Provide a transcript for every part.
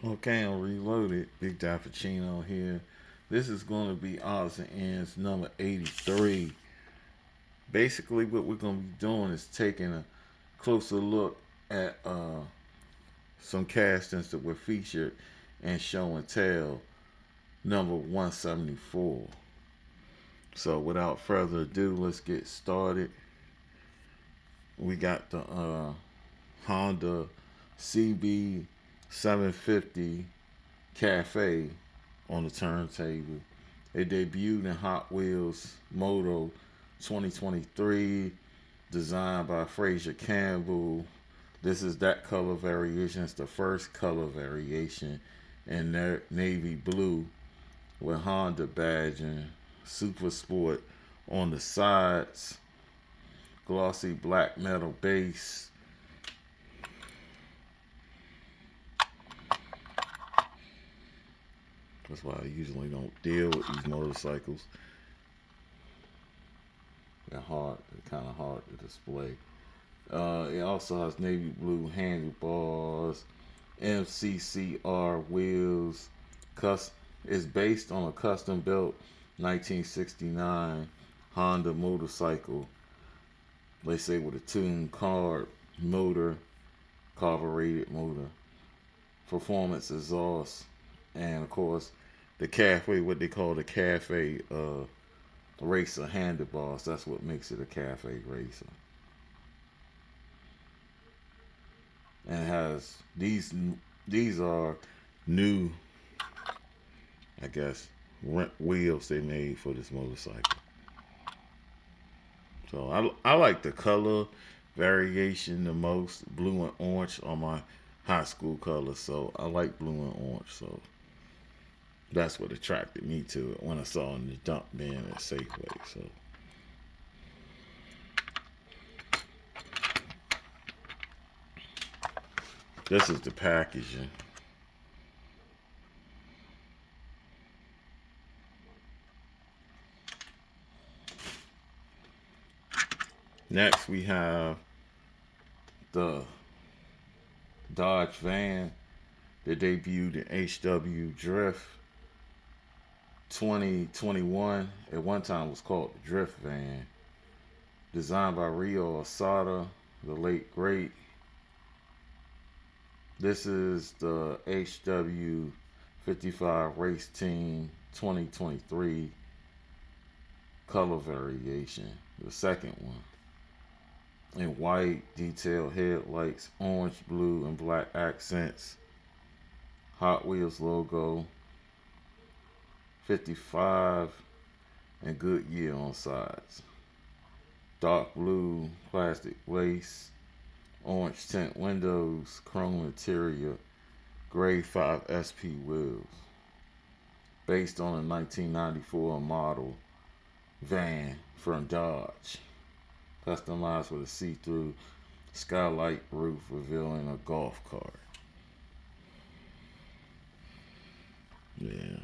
Okay, I'm reloaded. Big Pacino here. This is going to be odds and ends number 83. Basically, what we're going to be doing is taking a closer look at some castings that were featured in Show and Tell number 174. So, without further ado, let's get started. We got the Honda CB 750 Cafe on the turntable. It debuted in Hot Wheels Moto 2023, designed by Fraser Campbell. This is that color variation. It's the first color variation in navy blue with Honda badging, Super Sport on the sides, glossy black metal base. That's why I usually don't deal with these motorcycles. They're hard. They're kind of hard to display. It also has navy blue handlebars, MCCR wheels. It's based on a custom built 1969 Honda motorcycle. They say with a tuned motor, carbureted motor, performance exhaust, and of course the cafe, what they call the cafe racer handlebars. That's what makes it a cafe racer. And it has these are new, I guess, wheels they made for this motorcycle. So I like the color variation the most. Blue and orange are my high school colors, so I like blue and orange. So that's what attracted me to it when I saw it in the dump bin at Safeway. So this is the packaging. Next we have the Dodge van that debuted in HW Drift 2021. At one time it was called the Drift Van. Designed by Rio Asada, the late great. This is the HW 55 Race Team 2023 color variation, the second one. In white, detailed headlights, orange, blue, and black accents. Hot Wheels logo, 55, and Goodyear on sides. Dark blue plastic lace, orange tint windows, chrome interior, gray 5 SP wheels. Based on a 1994 model van from Dodge. Customized with a see-through skylight roof revealing a golf cart. Yeah.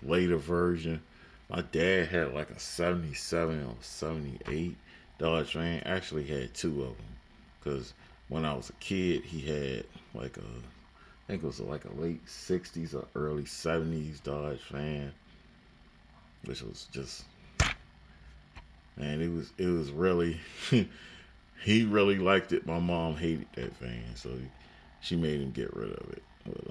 Later version. My dad had like a 77 or 78 Dodge Ram. Actually had two of them. Because when I was a kid, he had like I think it was like a late 60s or early 70s Dodge Ram. Which was just, man, it was really, he really liked it. My mom hated that van. So she made him get rid of it. But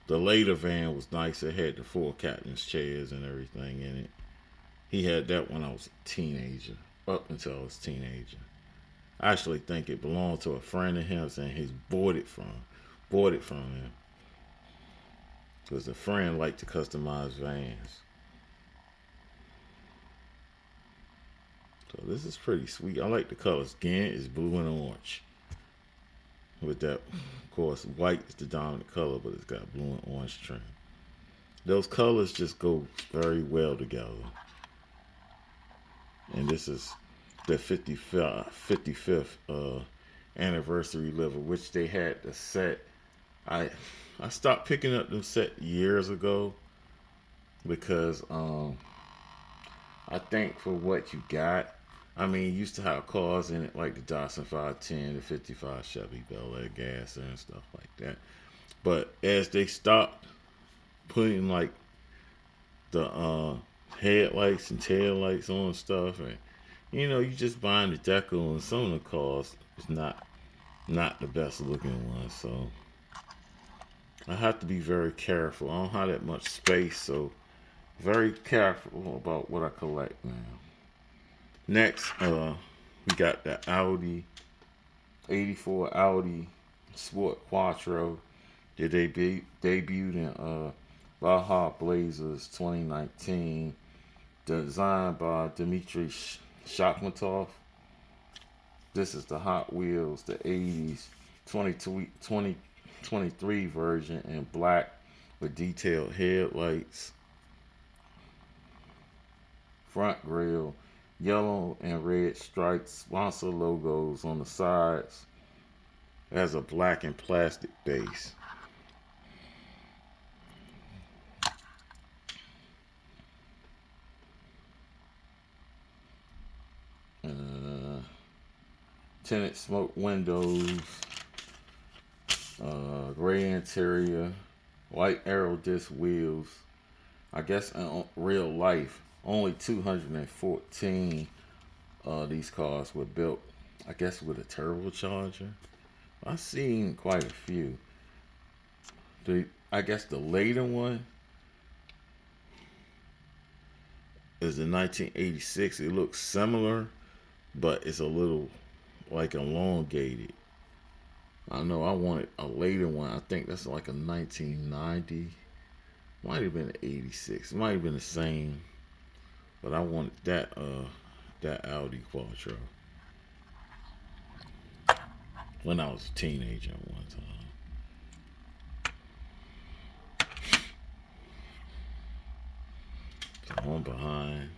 the later van was nice. It had the four captain's chairs and everything in it. He had that when I was a teenager, up until I was a teenager. I actually think it belonged to a friend of his, and he's bought it from him, because the friend liked to customize vans. So this is pretty sweet. I like the colors. Again, it's blue and orange. With that, of course, white is the dominant color, but it's got blue and orange trim. Those colors just go very well together. And this is the 55th anniversary level, which they had the set. I I stopped picking up them set years ago because I think for what you got, I mean, used to have cars in it like the Datsun 510, the 55 Chevy Bel Air Gasser and stuff like that. But as they stopped putting like the headlights and tail lights on stuff, and you just buying the decal, and some of the cars is not the best looking one. So I have to be very careful. I don't have that much space, so very careful about what I collect now. Next, we got the Audi 84 Audi Sport Quattro that debuted in Baja Blazers 2019, designed by Dmitry Shakhmatov. This is the Hot Wheels, the 80s 2023 version in black with detailed headlights, front grille, yellow and red stripes, sponsor logos on the sides. It has a black and plastic base. Uh, Tinted smoke windows, gray interior, white aero disc wheels. I guess in real life, only 214 these cars were built. I guess with a turbocharger. I've seen quite a few. I guess the later one is the 1986. It looks similar, but it's a little like elongated. I know I wanted a later one. I think that's like a 1990. Might have been an 86. It might have been the same, but I wanted that Audi Quattro when I was a teenager one time. So on behind.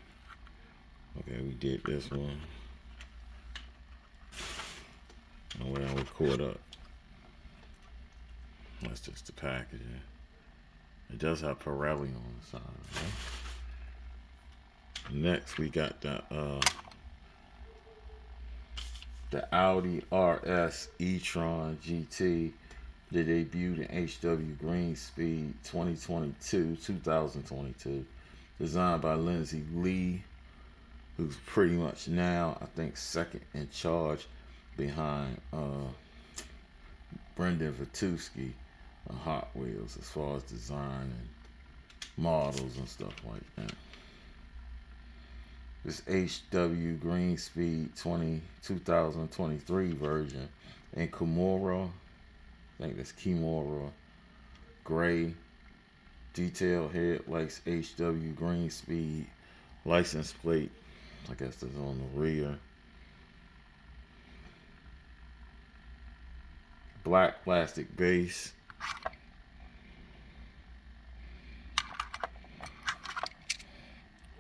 Okay, we did this one. And where we caught up. That's just the packaging. It does have Pirelli on the side, right? Next, we got the Audi RS e-tron GT that debuted in HW Green Speed 2022, designed by Lindsay Lee, who's pretty much now, I think, second in charge behind Brendan Vatuski on Hot Wheels as far as design and models and stuff like that. This HW Green Speed 2023 version in Kimura, I think that's Kimura, gray, detailed headlights, HW Green Speed, license plate, I guess that's on the rear. Black plastic base.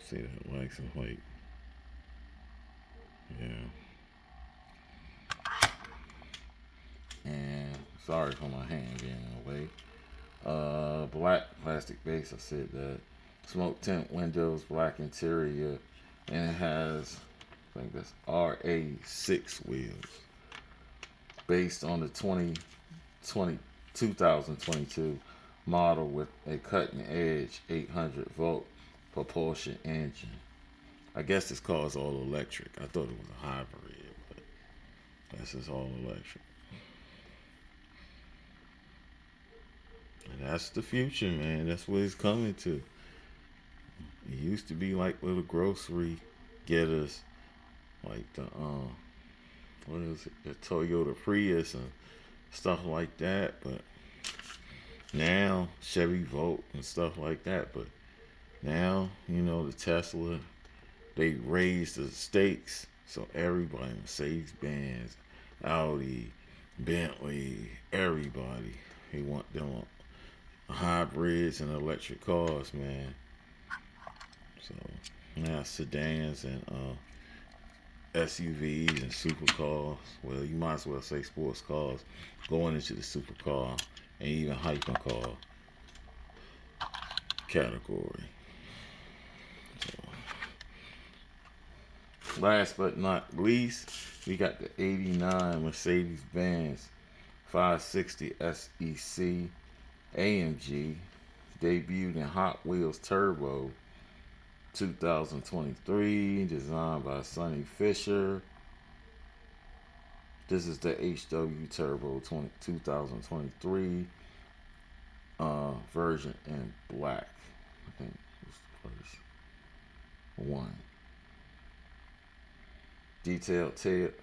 See that license plate. Yeah. And sorry for my hand being in the way. Black plastic base, I said that. Smoke tint windows, black interior, and it has, I think that's RA6 wheels. Based on the 2022 model with a cutting edge 800 volt propulsion engine. I guess this car is all electric. I thought it was a hybrid, but this is all electric. And that's the future, man. That's what it's coming to. It used to be like little grocery getters, like the what is it, the Toyota Prius and stuff like that. But now Chevy Volt and stuff like that. But now the Tesla, they raised the stakes, so everybody, Mercedes Benz, Audi, Bentley, everybody, they want them hybrids and electric cars, man. So now sedans and SUVs and supercars. Well, you might as well say sports cars going into the supercar and even hypercar category. So, Last but not least, we got the 89 Mercedes-Benz 560 SEC AMG, debuted in Hot Wheels Turbo 2023, designed by Sonny Fisher. This is the HW Turbo 2023 version in black. I think it was the first one. Detailed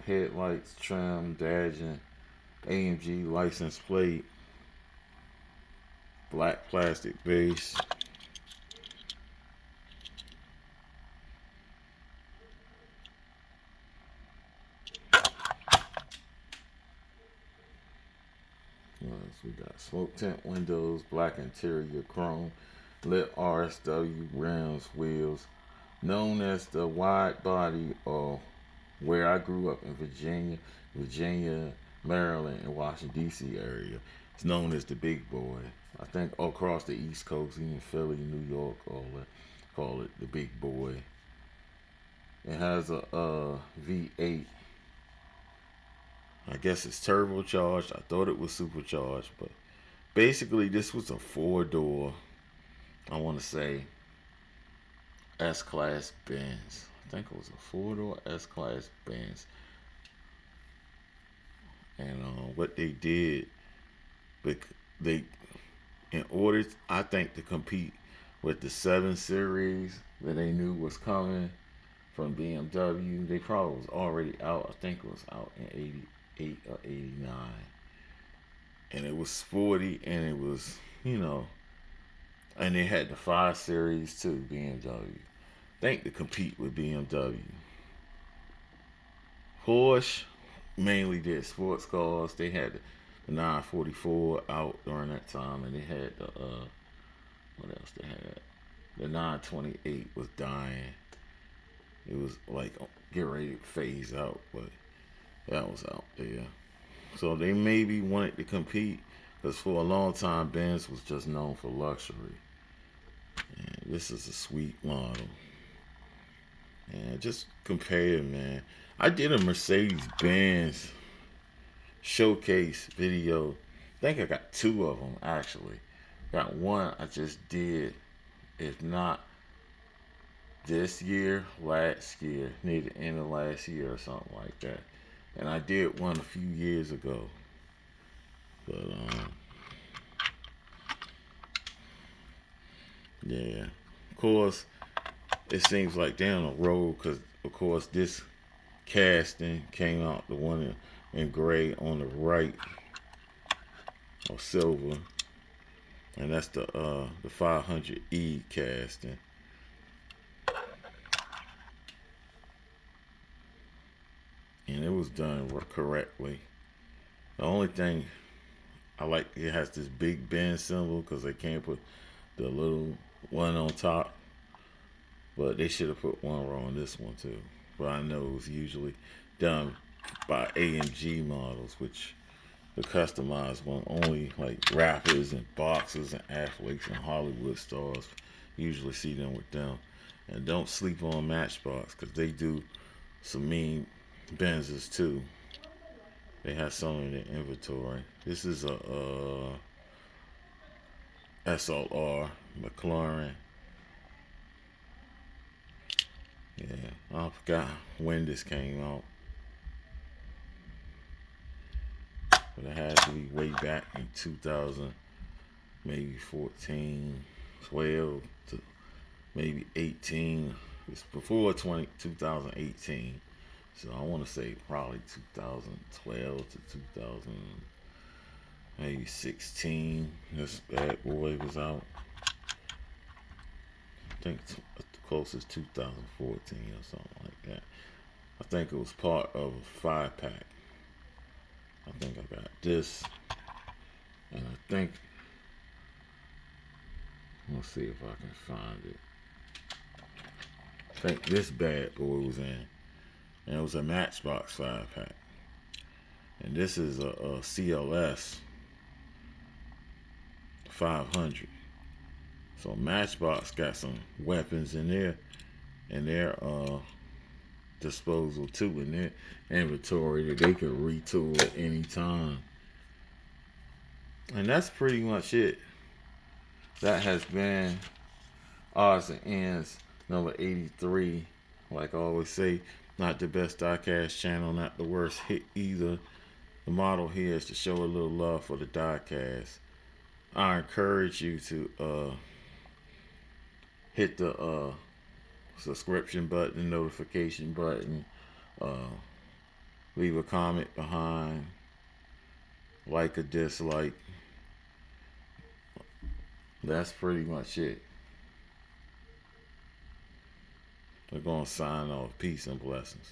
headlights, trim, badging, AMG license plate, black plastic base. We got smoke tint windows, black interior, chrome, lit RSW rims, wheels. Known as the wide body, or where I grew up in Virginia, Maryland, and Washington D.C. area, it's known as the big boy. I think across the East Coast, even Philly, New York, all that, call it the big boy. It has a V8. I guess it's turbocharged. I thought it was supercharged, but basically this was a four-door, I want to say, S-Class Benz. I think it was a four-door S-Class Benz. And what they did, they, in order, I think, to compete with the 7 Series that they knew was coming from BMW, they probably was already out. I think it was out in 88 or 89. And it was sporty, and it was, and they had the 5 Series too, BMW. Think to compete with BMW. Porsche mainly did sports cars. They had the 944 out during that time, and they had the what else they had? The 928 was dying. It was like get ready to phase out, but that was out there. So they maybe wanted to compete, because for a long time Benz was just known for luxury. And this is a sweet model. And just compare, man. I did a Mercedes Benz showcase video. I think I got 2 of them actually. Got one I just did, if not this year, last year, near the end of last year or something like that. And I did one a few years ago. But yeah. Of course, it seems like down the road, because of course this casting came out, the one in gray on the right, or silver, and that's the 500E casting. And it was done correctly. The only thing I like, it has this big bend symbol because they can't put the little one on top, but they should have put one on this one too. But I know it was usually done by AMG models, which the customized one only like rappers and boxers and athletes and Hollywood stars usually see them with them. And don't sleep on Matchbox, because they do some mean Benzes too. They have some in their inventory. This is a SLR McLaren. Yeah, I forgot when this came out, but it had to be way back in 2000, maybe 14, 12 to maybe 18. It's before 2018. So I want to say probably 2012 to 2000, maybe 16. This bad boy was out. I think the closest 2014 or something like that. I think it was part of a 5-pack. I think I got this, and I think, let's see if I can find it. I think this bad boy was in, and it was a Matchbox 5-pack. And this is a CLS 500. So Matchbox got some weapons in there, in their disposal too in their inventory that they could retool at any time. And that's pretty much it. That has been odds and ends number 83. Like I always say, not the best diecast channel, not the worst hit either. The model here is to show a little love for the diecast. I encourage you to hit the subscription button, notification button, uh, leave a comment behind, like or dislike. That's pretty much it. We're going to sign off. Peace and blessings.